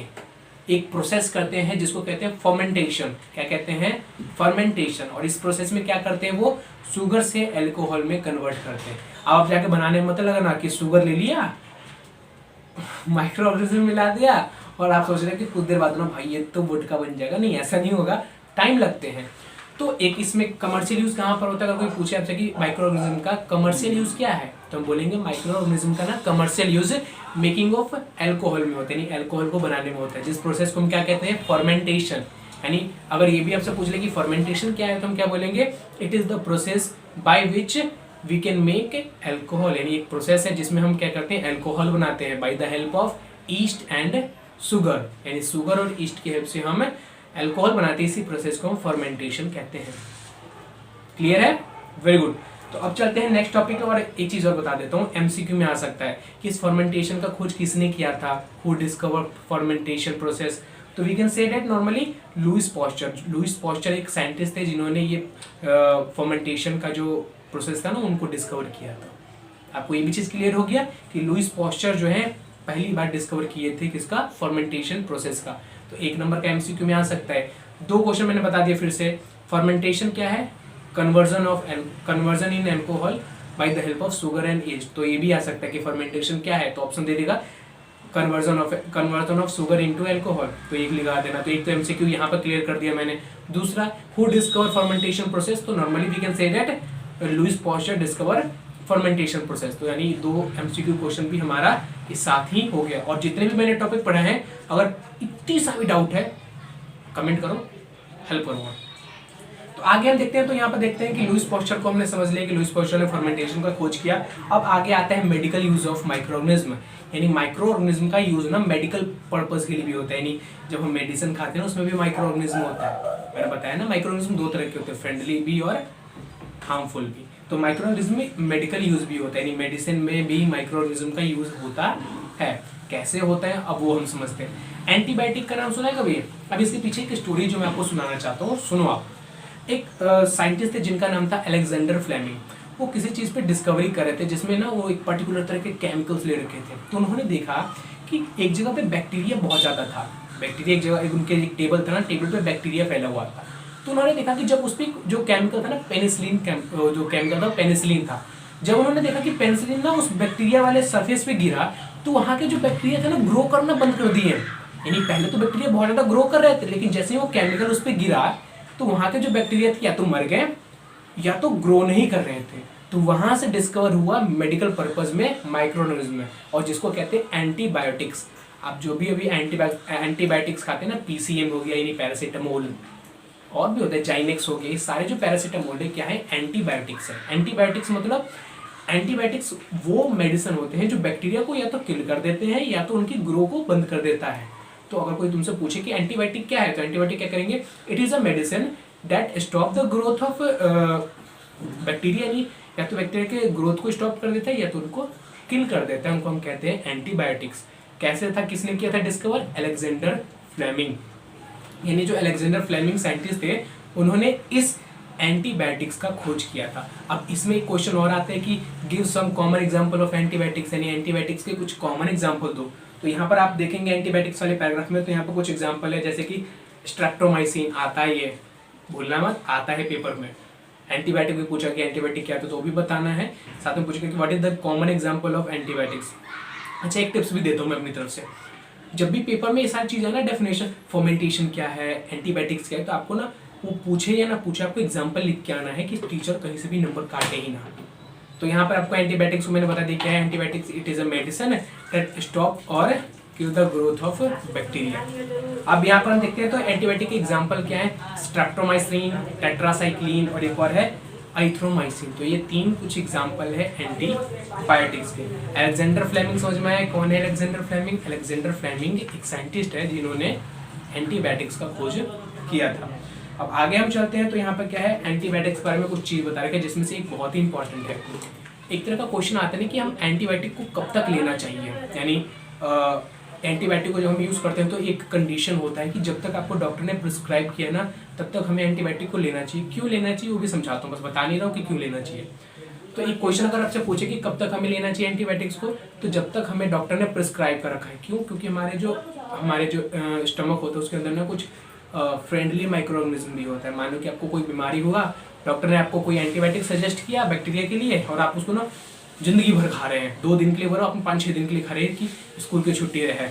एक प्रोसेस करते हैं जिसको कहते हैं फर्मेंटेशन। क्या कहते हैं? फर्मेंटेशन। और इस प्रोसेस में क्या करते हैं, वो शुगर से अल्कोहल में कन्वर्ट करते हैं। अब आप जाके बनाने में मतलब लगा ना कि शुगर ले लिया, माइक्रो ऑर्गेनिज्म मिला दिया और आप सोच रहे हैं कि कुछ देर बाद ना भाई ये तो वोडका बन जाएगा। नहीं, ऐसा नहीं होगा, टाइम लगते हैं। तो एक इसमें कमर्शियल यूज कहाँ पर होता है? अगर कोई पूछे आपसे कि माइक्रो ऑर्गेनिज्म का कमर्शियल यूज क्या है, तो हम बोलेंगे माइक्रो ऑर्गेनिज्म का ना commercial use making of alcohol में होता है, यानी अल्कोहल को बनाने में होता है, जिस प्रोसेस को हम क्या कहते हैं? फर्मेंटेशन। यानी अगर ये भी आपसे पूछ ले कि फर्मेंटेशन क्या है, तो हम क्या बोलेंगे? It is the process by which we can make alcohol. यानी एक प्रोसेस है जिसमें हम क्या करते हैं? अल्कोहल बनाते हैं by the help of east and sugar. यानी शुगर और ईस्ट की हेल्प से हम अल्कोहल बनाते हैं, इसी प्रोसेस को हम फर्मेंटेशन कहते हैं। क्लियर है? Very good. तो अब चलते हैं नेक्स्ट टॉपिक। और एक चीज और बता देता हूँ, एमसीक्यू में आ सकता है कि इस फर्मेंटेशन का खोज किसने किया था, हु डिस्कवर फर्मेंटेशन प्रोसेस। तो we can say that normally Louis Pasteur. Louis Pasteur एक साइंटिस्ट थे जिन्होंने ये फर्मेंटेशन का जो प्रोसेस था ना उनको डिस्कवर किया था। आपको ये भी चीज क्लियर हो गया कि लुइस पॉस्चर जो है पहली बार डिस्कवर किए थे किसका? फर्मेंटेशन प्रोसेस का। तो 1 नंबर का एमसीक्यू में आ सकता है। 2 क्वेश्चन मैंने बता दिया फिर से। फर्मेंटेशन क्या है? Conversion in alcohol by the help of sugar and east. तो ये भी आ सकता है कि फर्मेंटेशन क्या है, तो ऑप्शन दे देगा conversion of sugar into alcohol. तो एक लिखा देना। तो एक तो एमसीक्यू यहाँ पर क्लियर कर दिया मैंने। दूसरा, हु डिस्कवर फर्मेंटेशन प्रोसेस, तो normally we can say that Louis Pasteur discover fermentation process. तो यानी 2 एमसीक्यू क्वेश्चन भी हमारा इस साथ ही हो गया। और जितने भी मैंने टॉपिक पढ़े हैं, अगर इतनी सा भी डाउट है कमेंट करो, हेल्प करूंगा। तो आगे हम देखते हैं। तो यहाँ पर देखते हैं कि लुइस पॉस्चर को हमने समझ लिया कि लुइस पॉस्चर ने फर्मेंटेशन का खोज किया। अब आगे आता है medical use of micro organism. यानी माइक्रो ऑर्गेनिज्म का यूज ना मेडिकल पर्पज के लिए भी होता है। यानी जब हम मेडिसिन खाते हैं ना उसमें भी माइक्रो ऑर्गेनिज्म होता है। मैंने बताया ना माइक्रो ऑर्गेनिज्म 2 तरह के होते हैं, फ्रेंडली भी और हार्मफुल भी। तो माइक्रो ऑर्गेनिज्म में मेडिकल यूज भी होता है, यानी मेडिसिन में भी माइक्रो ऑर्गेनिज्म का यूज होता है। कैसे होता है अब वो हम समझते हैं। एंटीबायोटिक का नाम सुना है कभी? अब इसके पीछे एक स्टोरी जो मैं आपको सुनाना चाहता हूँ, सुनो आप। एक साइंटिस्ट थे जिनका नाम था अलेक्जेंडर फ्लेमिंग। वो किसी चीज़ पे डिस्कवरी कर रहे थे जिसमें ना वो एक पर्टिकुलर तरह के केमिकल्स ले रखे थे। तो उन्होंने देखा कि एक जगह पे बैक्टीरिया बहुत ज़्यादा था। बैक्टीरिया एक जगह, उनके एक टेबल था ना, टेबल पे बैक्टीरिया फैला हुआ था। तो उन्होंने देखा कि जब उस पर जो केमिकल था ना, पेनिसिलिन जो केमिकल था पेनिसिलिन था। जब उन्होंने देखा कि पेनिसिलिन ना उस बैक्टीरिया वाले सरफेस पे गिरा, तो वहाँ के जो बैक्टीरिया थे ना ग्रो करना बंद कर दिए। यानी पहले तो बैक्टीरिया बहुत ज़्यादा ग्रो कर रहे थे, लेकिन जैसे ही वो केमिकल उस पर गिरा तो वहाँ के जो बैक्टीरिया थे या तो मर गए या तो ग्रो नहीं कर रहे थे। तो वहाँ से डिस्कवर हुआ मेडिकल पर्पज में माइक्रो ऑर्गेनिज्म में, और जिसको कहते हैं एंटीबायोटिक्स। आप जो भी अभी एंटीबायोटिक्स खाते हैं ना, पीसीएम हो गया यानी पैरासीटामोल, और भी होता है जाइनेक्स हो गया, ये सारे जो पैरासीटामोल है क्या है? एंटीबायोटिक्स है। एंटीबायोटिक्स मतलब एंटीबायोटिक्स वो मेडिसिन होते हैं जो बैक्टीरिया को या तो किल कर देते हैं या तो उनकी ग्रो को बंद कर देता है। तो अगर कोई तुमसे पूछे कि एंटीबायोटिक क्या है, तो एंटीबायोटिक क्या करेंगे? It is a medicine that stop the growth of bacteria. यानी या तो बैक्टीरिया के ग्रोथ को स्टॉप कर देता है या तो उनको किल कर देता है, उनको हम कहते हैं एंटीबायोटिक्स। कैसे था, किसने किया था डिस्कवर? Alexander Fleming. यानी जो अलेक्जेंडर फ्लेमिंग साइंटिस्ट थे उन्होंने इस एंटीबायोटिक्स का खोज किया था। अब इसमें एक क्वेश्चन और आता है कि give some common example of antibiotics, यानी एंटीबायोटिक्स के कुछ कॉमन एग्जांपल दो। तो यहाँ पर आप देखेंगे एंटीबायोटिक्स वाले पैराग्राफ में, तो यहाँ पर कुछ एग्जांपल है, जैसे कि स्ट्रेप्टोमाइसिन आता है, ये भूलना मत, आता है पेपर में। एंटीबायोटिक भी पूछा कि एंटीबायोटिक क्या है तो भी बताना है। साथ में पूछेगा कि what is the common example of antibiotics. अच्छा, एक टिप्स भी देता हूँ मैं अपनी तरफ से। जब भी पेपर में ये सारी चीज़ है ना, डेफिनेशन, फर्मेंटेशन क्या है, एंटीबायोटिक्स क्या है, तो आपको ना वो पूछे या ना पूछे, आपको एग्जाम्पल लिख के आना है कि टीचर कहीं से भी नंबर काटे ही ना। तो यहाँ पर आपको एंटीबायोटिक्स को मैंने बता दिया क्या है antibiotics. It is a medicine that stop और kill the growth of bacteria. अब यहाँ पर हम देखते हैं तो एंटीबायोटिक के एग्जाम्पल क्या है, स्ट्रेप्टोमाइसिन, टेट्रासाइक्लिन और एक और है एरिथ्रोमाइसिन। तो ये 3 कुछ एग्जाम्पल है एंटीबायोटिक्स के। अलेक्जेंडर फ्लेमिंग समझ में आया कौन है अलेक्जेंडर फ्लेमिंग? अलेक्जेंडर फ्लेमिंग एक साइंटिस्ट है जिन्होंने एंटीबायोटिक्स का खोज किया था। अब आगे हम चलते हैं तो यहाँ पर क्या है, एंटीबायोटिक्स के बारे में कुछ चीज़ बता रखे हैं जिसमें से एक बहुत ही इंपॉर्टेंट है। एक तरह का क्वेश्चन आता है कि हम एंटीबायोटिक को कब तक लेना चाहिए, यानी एंटीबायोटिक को जब हम यूज़ करते हैं तो एक कंडीशन होता है कि जब तक आपको डॉक्टर ने प्रिस्क्राइब किया ना तब तक हमें एंटीबायोटिक को लेना चाहिए। क्यों लेना चाहिए वो भी समझाता हूँ, बस बता नहीं रहा हूँ कि क्यों लेना चाहिए। तो एक क्वेश्चन अगर आपसे पूछे कि कब तक हमें लेना चाहिए एंटीबायोटिक्स को, तो जब तक हमें डॉक्टर ने प्रिस्क्राइब कर रखा है। क्यों? क्योंकि हमारे जो स्टमक होता है उसके अंदर ना कुछ फ्रेंडली माइक्रो ऑर्गेनिज्म भी होता है। मान लो कि आपको कोई बीमारी हुआ, डॉक्टर ने आपको कोई एंटीबायोटिक सजेस्ट किया बैक्टीरिया के लिए और आप उसको ना जिंदगी भर खा रहे हैं, 2 दिन के लिए भरो, आप 5-6 दिन के लिए खा रहे हैं कि स्कूल की छुट्टी रहे।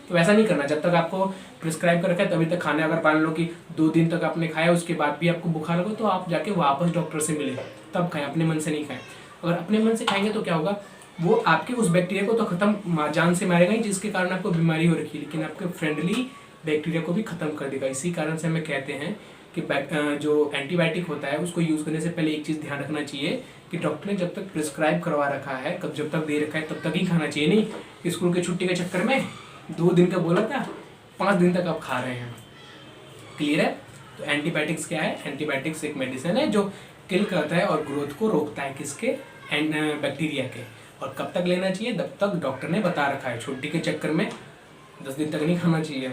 तो ऐसा नहीं करना, जब तक आपको प्रिस्क्राइब कर रखा है तभी तक खाने। अगर मान लो कि 2 दिन तक आपने खाया उसके बाद भी आपको बुखार लगा तो आप जाके वापस डॉक्टर से मिले तब खाएं, अपने मन से नहीं खाएं। अगर अपने मन से खाएंगे तो क्या होगा, वो आपके उस बैक्टीरिया को तो खत्म जान से मारेगा ही जिसके कारण आपको बीमारी हो रखी है, लेकिन आपके फ्रेंडली बैक्टीरिया को भी खत्म कर देगा। इसी कारण से हमें कहते हैं कि जो एंटीबायोटिक होता है उसको यूज़ करने से पहले एक चीज़ ध्यान रखना चाहिए कि डॉक्टर ने जब तक प्रिस्क्राइब करवा रखा है, कब जब तक दे रखा है तब तक ही खाना चाहिए। नहीं स्कूल की छुट्टी के चक्कर में 2 दिन का बोला था 5 दिन तक आप खा रहे हैं। क्लियर है? तो एंटीबायोटिक्स क्या है? एंटीबायोटिक्स एक मेडिसिन है जो किल करता है और ग्रोथ को रोकता है, किसके? बैक्टीरिया के। और कब तक लेना चाहिए? जब तक डॉक्टर ने बता रखा है। छुट्टी के चक्कर में 10 दिन तक नहीं खाना चाहिए।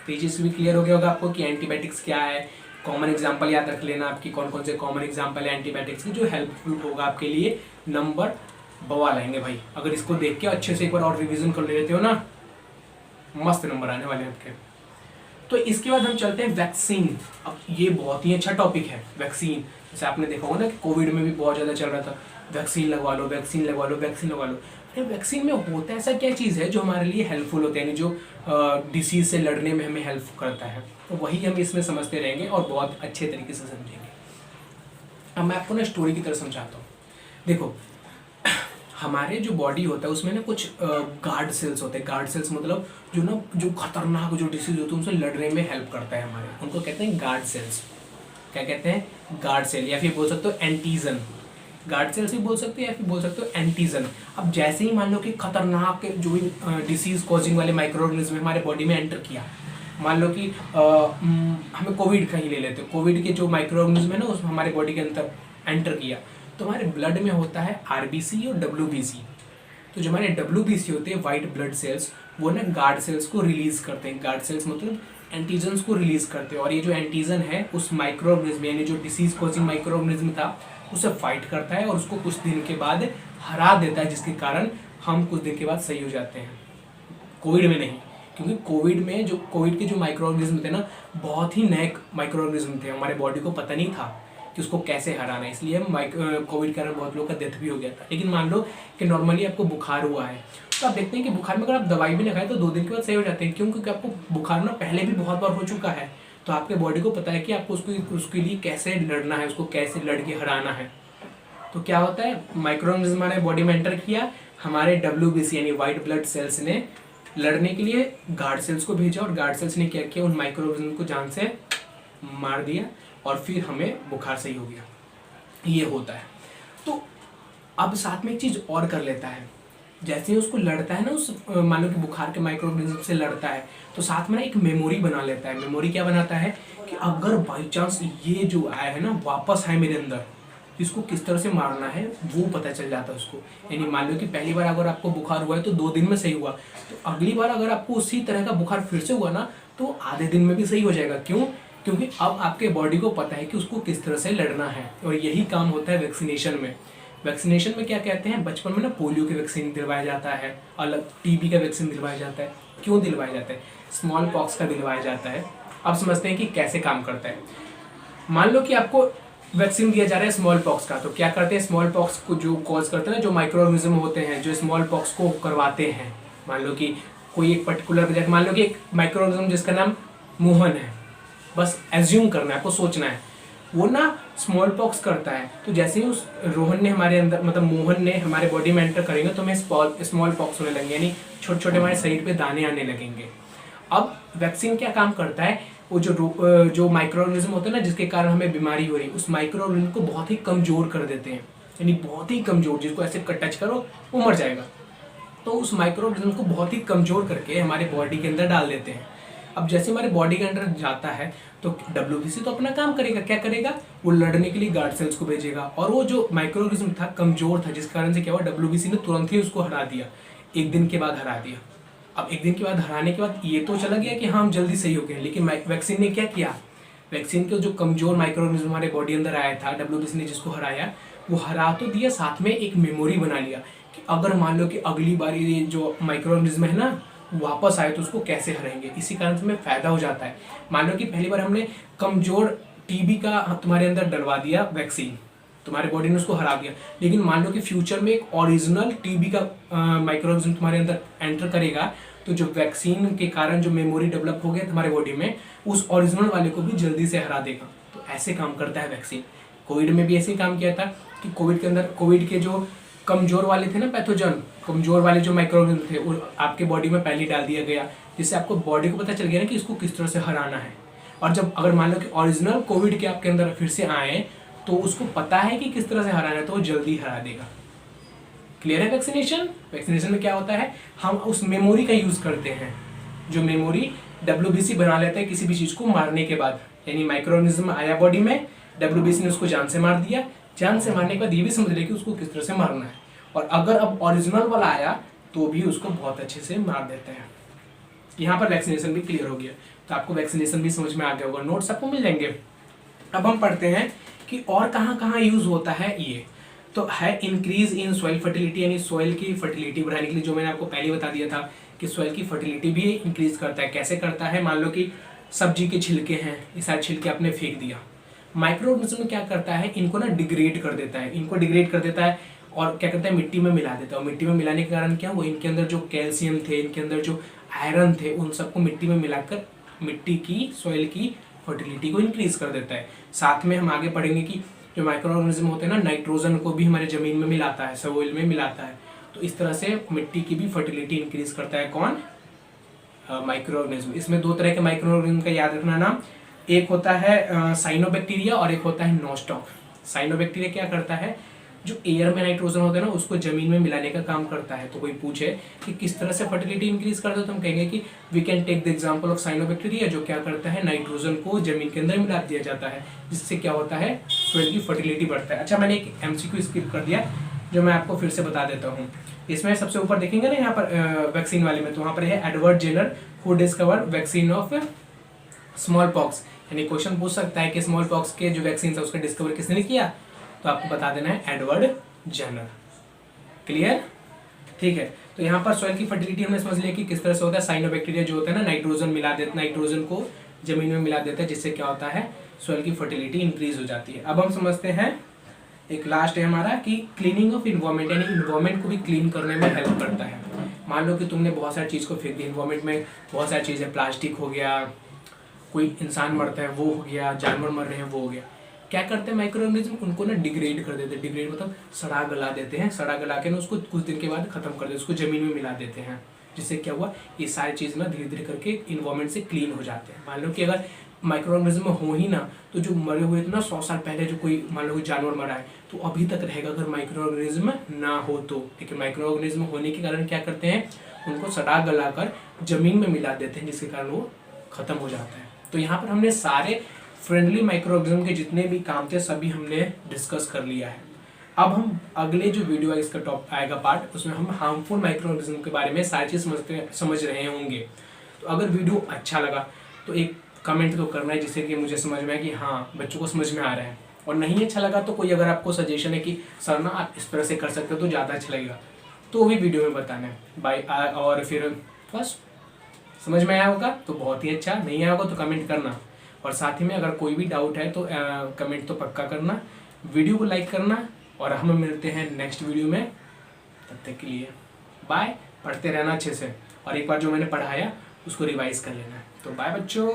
तो ये चीज़ भी क्लियर हो गया होगा आपको कि एंटीबायोटिक्स क्या है। कॉमन एग्जांपल याद रख लेना आपकी कौन कौन से कॉमन एग्जांपल है एंटीबायोटिक्स की जो हेल्पफुल होगा आपके लिए। नंबर बवाल आएंगे भाई, अगर इसको देख के अच्छे से एक बार और रिवीजन कर लेते हो ना, मस्त नंबर आने वाले हैं आपके। तो इसके बाद हम चलते हैं वैक्सीन। अब ये बहुत ही अच्छा टॉपिक है वैक्सीन। जैसे आपने देखा होगा ना कि कोविड में भी बहुत ज़्यादा चल रहा था, वैक्सीन लगवा लो, वैक्सीन लगवा लो, वैक्सीन लगवा लो। अरे वैक्सीन में होता ऐसा क्या चीज़ है जो हमारे लिए हेल्पफुल होता है, यानी जो डिसीज से लड़ने में हमें हेल्प करता है। तो वही हम इसमें समझते रहेंगे और बहुत अच्छे तरीके से समझेंगे। अब मैं आपको ना स्टोरी की तरह समझाता हूँ। देखो हमारे जो बॉडी होता है उसमें ना कुछ गार्ड सेल्स होते हैं। गार्ड सेल्स मतलब जो खतरनाक जो डिसीज होते हैं उनसे लड़ने में हेल्प करता है हमारे, उनको कहते हैं गार्ड सेल्स। क्या कहते हैं? गार्ड सेल, या फिर बोल सकते हो एंटीजन। गार्ड सेल्स भी बोल सकते हो या फिर बोल सकते हो एंटीजन। अब जैसे ही मान लो कि खतरनाक जो भी डिसीज कॉजिंग वाले माइक्रो ऑर्गेनिज्म हमारे बॉडी में एंटर किया, मान लो कि हमें कोविड का ही ले लेते हो, कोविड के जो माइक्रो ऑर्गेनिज्म है ना उस हमारे बॉडी के अंदर एंटर किया, तो हमारे ब्लड में होता है आरबीसी और डब्ल्यूबीसी। तो जो हमारे डब्ल्यूबीसी होते हैं वाइट ब्लड सेल्स, वो ना गार्ड सेल्स को रिलीज करते हैं। गार्ड सेल्स मतलब एंटीजन्स को रिलीज करते हैं, और ये जो एंटीजन है उस माइक्रो ऑर्गेनिज्म यानी जो डिसीज कॉजिंग माइक्रो ऑर्गेनिज्म था उसे फाइट करता है और उसको कुछ दिन के बाद हरा देता है, जिसके कारण हम कुछ दिन के बाद सही हो जाते हैं। कोविड में नहीं, क्योंकि कोविड के जो माइक्रो ऑर्गेनिज्म थे ना बहुत ही नए माइक्रो ऑर्गेनिज्म थे, हमारे बॉडी को पता नहीं था कि उसको कैसे हराना है, इसलिए कोविड के कारण बहुत लोगों का डेथ भी हो गया था। लेकिन मान लो कि नॉर्मली आपको बुखार हुआ है तो आप देखते हैं कि बुखार में अगर आप दवाई भी ना खाएं तो 2 दिन के बाद सही हो जाते हैं। क्यों? क्योंकि आपको बुखार ना पहले भी बहुत बार हो चुका है, तो आपके बॉडी को पता है कि आपको उसके लिए कैसे लड़ना है, उसको कैसे लड़ के हराना है। तो क्या होता है, माइक्रो ऑर्गेनिज्म हमारे बॉडी में एंटर किया, हमारे डब्ल्यूबीसी यानी वाइट ब्लड सेल्स ने लड़ने के लिए गार्ड सेल्स को भेजा और गार्ड सेल्स ने क्या किया, उन माइक्रो ऑर्गेनिज्म को जान से मार दिया और फिर हमें बुखार सही हो गया। ये होता है। तो अब साथ में एक चीज़ और कर लेता है, जैसे ही उसको लड़ता है ना, उस मान लो कि बुखार के माइक्रो ऑर्गेनिज्म से लड़ता है तो साथ में ना एक मेमोरी बना लेता है। मेमोरी क्या बनाता है कि अगर बाई चांस ये जो आया है ना वापस आए मेरे अंदर, इसको किस तरह से मारना है वो पता चल जाता है उसको। यानी मान लो कि पहली बार अगर आपको बुखार हुआ है तो 2 दिन में सही हुआ, तो अगली बार अगर आपको उसी तरह का बुखार फिर से हुआ ना तो आधे दिन में भी सही हो जाएगा। क्यों? क्योंकि अब आपके बॉडी को पता है कि उसको किस तरह से लड़ना है। और यही काम होता है वैक्सीनेशन में। वैक्सीनेशन में क्या कहते हैं, बचपन में ना पोलियो की वैक्सीन दिलवाया जाता है, अलग टीबी का वैक्सीन दिलवाया जाता है। क्यों दिलवाया जाता है? स्मॉल पॉक्स का दिलवाया जाता है। अब समझते हैं कि कैसे काम करता है। मान लो कि आपको वैक्सीन दिया जा रहा है स्मॉल पॉक्स का, तो क्या करते हैं, स्मॉल पॉक्स को जो कॉज करते हैं ना, जो माइक्रो ऑर्गेनिज्म होते हैं जो स्मॉल पॉक्स को करवाते हैं, मान लो कि कोई एक पर्टिकुलर, मान लो कि एक माइक्रो ऑर्गेनिज्म जिसका नाम मोहन है, बस एज्यूम करना है, आपको सोचना है वो ना स्मॉल पॉक्स करता है। तो जैसे ही उस रोहन ने हमारे अंदर मतलब मोहन ने हमारे बॉडी में एंटर करेंगे तो हमें स्मॉल पॉक्स होने लगेंगे, यानी छोटे छोटे हमारे शरीर पे दाने आने लगेंगे। अब वैक्सीन क्या काम करता है, वो जो माइक्रो ऑर्गेनिज्म होते हैं ना जिसके कारण हमें बीमारी हो रही है, उस माइक्रो ऑर्गेनिज्म को बहुत ही कमजोर कर देते हैं, यानी बहुत ही कमजोर, जिसको ऐसे टच करो वो मर जाएगा। तो उस माइक्रो ऑर्गेनिज्म को बहुत ही कमजोर करके हमारे बॉडी के अंदर डाल देते हैं। अब जैसे हमारे बॉडी के अंदर जाता है तो WBC तो अपना काम करेगा, क्या करेगा, वो लड़ने के लिए गार्ड सेल्स को भेजेगा। और वो जो माइक्रो ऑर्गेनिज्म था कमजोर था, जिस कारण से क्या हुआ, WBC ने तुरंत ही उसको हरा दिया, एक दिन के बाद हरा दिया। अब एक दिन के बाद हराने के बाद ये तो चला गया कि हाँ हम जल्दी सही हो गए, लेकिन वैक्सीन ने क्या किया, वैक्सीन के जो कमजोर माइक्रो ऑर्गेनिज्म हमारे बॉडी अंदर आया था, WBC ने जिसको हराया, वो हरा तो दिया, साथ में एक मेमोरी बना लिया कि अगर मान लो कि अगली बार ये जो माइक्रो ऑर्गेनिज्म है ना वापस आए तो उसको कैसे हराएंगे। इसी कारण से हमें फायदा हो जाता है। मान लो कि पहली बार हमने कमजोर TB का तुम्हारे अंदर डलवा दिया वैक्सीन, तुम्हारे बॉडी ने उसको हरा दिया, लेकिन मान लो कि फ्यूचर में एक ओरिजिनल TB का माइक्रो ऑर्गेनिज्म तुम्हारे अंदर एंटर करेगा, तो जो वैक्सीन के कारण जो मेमोरी डेवलप हो गया तुम्हारे बॉडी में, उस ओरिजिनल वाले को भी जल्दी से हरा देगा। तो ऐसे काम करता है वैक्सीन। कोविड में भी ऐसे ही काम किया था कि कोविड के अंदर कोविड के जो कमजोर वाले थे ना पैथोजन, कमजोर वाले जो माइक्रो ऑर्गेनिज्म थे वो आपके बॉडी में पहले डाल दिया गया, जिससे आपको बॉडी को पता चल गया ना कि इसको किस तरह से हराना है। और जब अगर मान लो कि ओरिजिनल कोविड के आपके अंदर फिर से आए तो उसको पता है कि किस तरह से हराना है, तो वो जल्दी हरा देगा। क्लियर है वैक्सीनेशन? वैक्सीनेशन में क्या होता है, हम उस मेमोरी का यूज करते हैं, जो मेमोरी WBC बना लेता है किसी भी चीज को मारने के बाद। यानी माइक्रो ऑर्गेनिज्म आया बॉडी में, WBC ने उसको जान से मार दिया, जान से मारने के बाद ये भी समझ लिया कि उसको किस तरह से मारना है। और अगर अब ओरिजिनल वाला आया तो भी उसको बहुत अच्छे से मार देते हैं। यहाँ पर वैक्सीनेशन भी क्लियर हो गया, तो आपको वैक्सीनेशन भी समझ में आ गया होगा, नोट्स आपको मिल जाएंगे। अब हम पढ़ते हैं कि और कहाँ कहाँ यूज होता है ये। तो है इंक्रीज इन सॉइल फर्टिलिटी, यानी सॉइल की फर्टिलिटी बढ़ाने के लिए, जो मैंने आपको पहले बता दिया था कि सॉइल की फर्टिलिटी भी इंक्रीज करता है। कैसे करता है, मान लो कि सब्जी के छिलके हैं, ये सारे छिलके आपने फेंक दिया, माइक्रो ऑर्गेनिज्म क्या करता है, इनको ना डिग्रेड कर देता है, इनको डिग्रेड कर देता है और क्या करता है, मिट्टी में मिला देता है। और मिट्टी में मिलाने के कारण क्या हुआ, इनके अंदर जो कैल्शियम थे, इनके अंदर जो आयरन थे, उन सबको मिट्टी में मिलाकर मिट्टी की सॉइल की फर्टिलिटी को इंक्रीज कर देता है। साथ में हम आगे पढ़ेंगे कि जो माइक्रो ऑर्गेनिज्म होते हैं ना, नाइट्रोजन को भी हमारे जमीन में मिलाता है, सॉइल में मिलाता है। तो इस तरह से मिट्टी की भी फर्टिलिटी इंक्रीज करता है कौन, माइक्रो ऑर्गेनिज्म। इसमें दो तरह के माइक्रो ऑर्गेनिज्म का याद रखना नाम, एक होता है साइनोबैक्टीरिया और एक होता है नोस्टॉक। साइनोबैक्टीरिया क्या करता है, जो एयर में नाइट्रोजन होता है ना उसको जमीन में मिलाने का काम करता है। तो कोई पूछे कि किस तरह से फर्टिलिटी इंक्रीज करता है, तो हम कहेंगे कि we can take the example of cyanobacteria, जो क्या करता है, नाइट्रोजन को जमीन के अंदर मिला दिया जाता है, जिससे क्या होता है, सॉइल की फर्टिलिटी बढ़ता है। अच्छा, मैंने एक MCQ स्किप कर दिया जो मैं आपको फिर से बता देता हूँ। इसमें सबसे ऊपर देखेंगे ना यहाँ पर वैक्सीन वाले में, तो वहाँ पर है Edward Jenner who discover vaccine of smallpox. यानी क्वेश्चन पूछ सकता है कि स्मॉल पॉक्स के जो वैक्सीन है उसका डिस्कवर किसने किया, तो आपको बता देना है एडवर्ड जेनर। क्लियर? ठीक है। तो यहाँ पर सॉइल की फर्टिलिटी हमने समझ लिया कि किस तरह से होता है। साइनोबैक्टीरिया जो होता है ना, नाइट्रोजन मिला देता, नाइट्रोजन को जमीन में मिला देता है, जिससे क्या होता है, सॉइल की फर्टिलिटी इंक्रीज हो जाती है। अब हम समझते हैं एक लास्ट है हमारा कि क्लीनिंग ऑफ इन्वायरमेंट, यानी इन्वायरमेंट को भी क्लीन करने में हेल्प करता है। मान लो कि तुमने बहुत सारी चीज़ को फेंक दी, इन्वायरमेंट में बहुत सारी चीज़ें, प्लास्टिक हो गया, कोई इंसान मरता है वो हो गया, जानवर मर रहे हैं वो हो गया, क्या करते हैं माइक्रो ऑर्गेनिज्म, उनको ना डिग्रेड कर देते हैं। डिग्रेड मतलब सड़ा गला देते हैं, सड़ा गला के ना उसको कुछ दिन के बाद खत्म कर देते हैं, उसको जमीन में मिला देते हैं, जिससे क्या हुआ, ये सारी चीज़ ना धीरे धीरे करके इन्वायरमेंट से क्लीन हो जाते हैं। मान लो कि अगर माइक्रो ऑर्गेनिज्म हो ही ना, तो जो मरे हुए थे ना 100 साल पहले, जो कोई मान लो कोई जानवर मरा है तो अभी तक रहेगा अगर माइक्रो ऑर्गेनिज्म ना हो तो। लेकिन माइक्रो ऑर्गेनिज्म होने के कारण क्या करते हैं, उनको सड़ा गला कर जमीन में मिला देते हैं, जिसके कारण वो खत्म हो जाता है। तो यहाँ पर हमने सारे फ्रेंडली माइक्रो ऑर्गेनिज्म के जितने भी काम थे सभी हमने डिस्कस कर लिया है। अब हम अगले जो वीडियो है इसका टॉप आएगा पार्ट, उसमें हम हार्मफुल माइक्रो ऑर्गेनिज्म के बारे में सारी चीज़ समझ रहे होंगे। तो अगर वीडियो अच्छा लगा तो एक कमेंट तो करना है, जिससे कि मुझे समझ में आए कि हाँ बच्चों को समझ में आ रहा है। और नहीं अच्छा लगा तो कोई अगर आपको सजेशन है कि सर ना आप इस तरह से कर सकते हो तो ज़्यादा अच्छा लगेगा, तो वो भी वीडियो में बताना है बाय। और फिर बस समझ में आया होगा तो बहुत ही अच्छा, नहीं आया होगा तो कमेंट करना। और साथ ही में अगर कोई भी डाउट है तो कमेंट तो पक्का करना, वीडियो को लाइक करना, और हम मिलते हैं नेक्स्ट वीडियो में। तब तक के लिए बाय। पढ़ते रहना अच्छे से, और एक बार जो मैंने पढ़ाया उसको रिवाइज कर लेना। तो बाय बच्चों।